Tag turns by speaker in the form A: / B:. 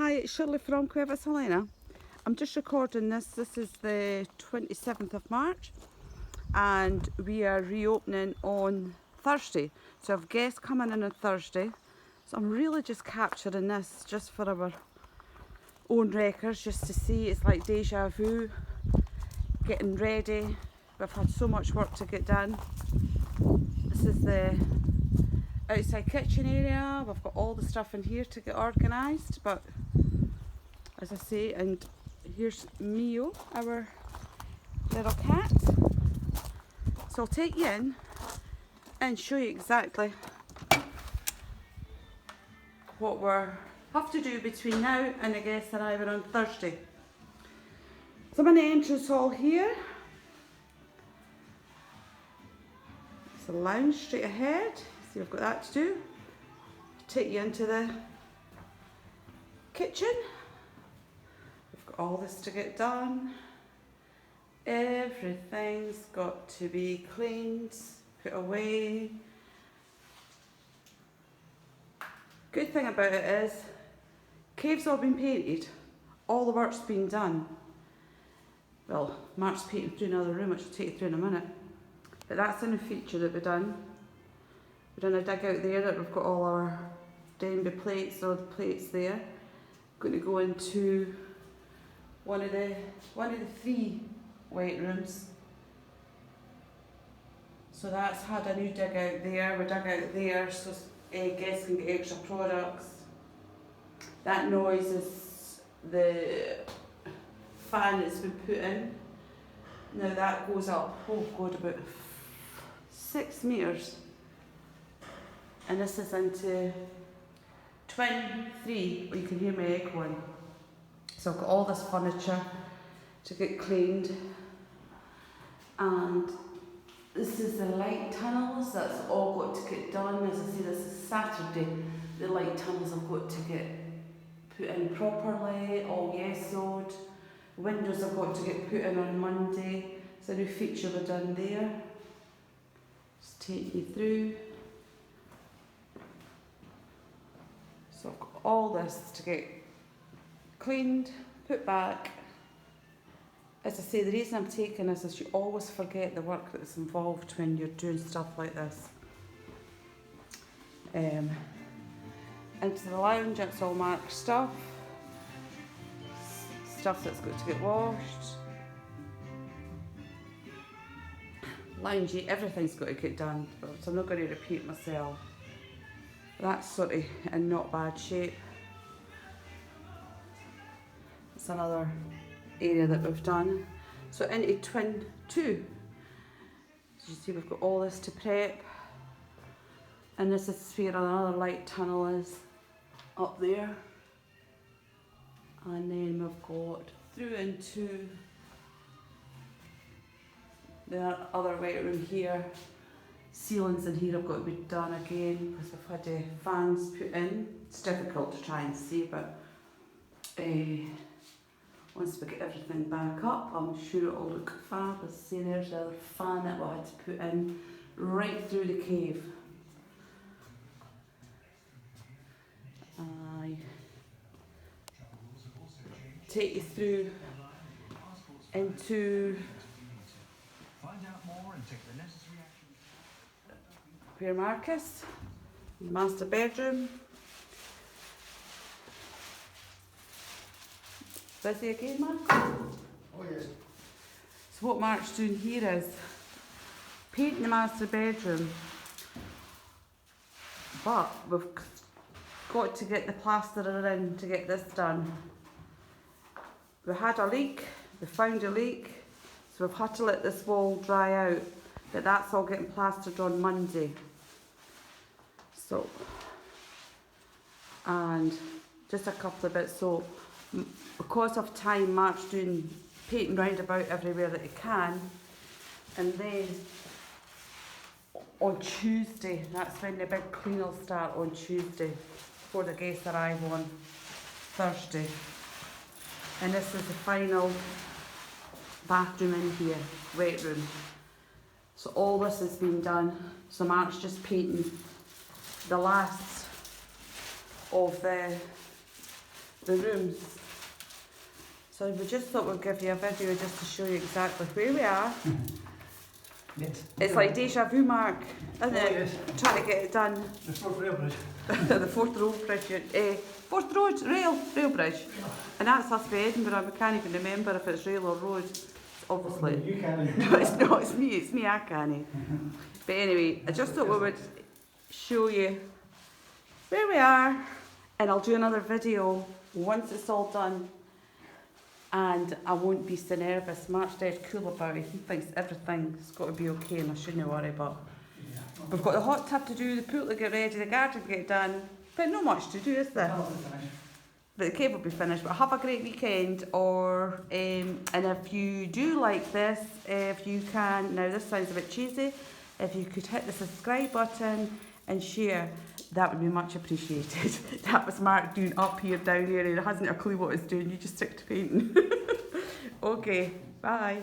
A: Hi, it's Shirley from Cuevas Helena. I'm just recording this. This is the 27th of March and we are reopening on Thursday. So I've guests coming in on Thursday. So I'm really just capturing this just for our own records, just to see. It's like deja vu, getting ready. We've had so much work to get done. This is the outside kitchen area. We've got all the stuff in here to get organised, but as I say, and here's Mio, our little cat. So I'll take you in and show you exactly what we have to do between now and the guests arriving on Thursday. So I'm in the entrance hall here. It's a lounge straight ahead. See, I've got that to do. I'll take you into the kitchen. We've got all this to get done. Everything's got to be cleaned, put away. Good thing about it is, cave's all been painted. All the work's been done. Well, Mark's painting through another room, which I'll take you through in a minute. But that's a new feature that we've done. We've done a dig out there that we've got all our Denby plates, all the plates there. Going to go into one of the three white rooms. So that's had a new dig out there. We dug out there so guests can get extra products. That noise is the fan that's been put in. Now that goes up, oh god, about 6 metres. And this is into twin 3, where you can hear me echoing. So I've got all this furniture to get cleaned. And this is the light tunnels, that's all got to get done. As I say, this is Saturday. The light tunnels have got to get put in properly, all yesoed. Windows have got to get put in on Monday. It's a new feature we've done there. Just take you through. So I've got all this to get cleaned, put back. As I say, the reason I'm taking this is you always forget the work that's involved when you're doing stuff like this. Into the lounge, it's all Mark's stuff. Stuff that's got to get washed. Loungy, everything's got to get done, so I'm not going to repeat myself. That's sort of in not bad shape. It's another area that we've done. So into twin 2. As you see, we've got all this to prep. And this is where another light tunnel is up there. And then we've got through into the other white room here. Ceilings in here have got to be done again because we've had the fans put in. It's difficult to try and see, but once we get everything back up, I'm sure it'll look fab. As I say, there's the other fan that we had to put in right through the cave. I take you through into where Marcus, master bedroom. Busy again, Mark?
B: Oh yes.
A: So what Mark's doing here is painting the master bedroom, but we've got to get the plasterer in to get this done. We had a leak, we found a leak, so we've had to let this wall dry out, but that's all getting plastered on Monday. So, and just a couple of bits. So because of time, Mark's doing painting round about everywhere that he can, and then on Tuesday, that's when the big clean will start on Tuesday before the guests arrive on Thursday. And this is the final bathroom in here, wet room. So all this has been done. So Mark's just painting the last of the the rooms. So we just thought we'd give you a video just to show you exactly where we are.
B: Yes.
A: It's like deja vu, Mark, isn't it?
B: Yes.
A: Trying to get it done.
B: The fourth rail bridge.
A: The fourth road bridge, fourth road, rail bridge. And that's us for Edinburgh. We can't even remember if it's rail or road. It's obviously.
B: You can.
A: No, it's not, it's me, I can't. But anyway, I just thought we would show you where we are, and I'll do another video once it's all done. And I won't be so nervous. Mark's dead cool about it. He thinks everything's got to be okay and I shouldn't worry, but we've got the hot tub to do, the pool to get ready, the garden to get done, but not much to do, is there? But the cave will be finished. But have a great weekend, and if you do like this, if you can, now this sounds a bit cheesy, if you could hit the subscribe button and share, that would be much appreciated. That was Mark doing up here, down here, and he hasn't a clue what he's doing. You just stick to painting. Okay, bye.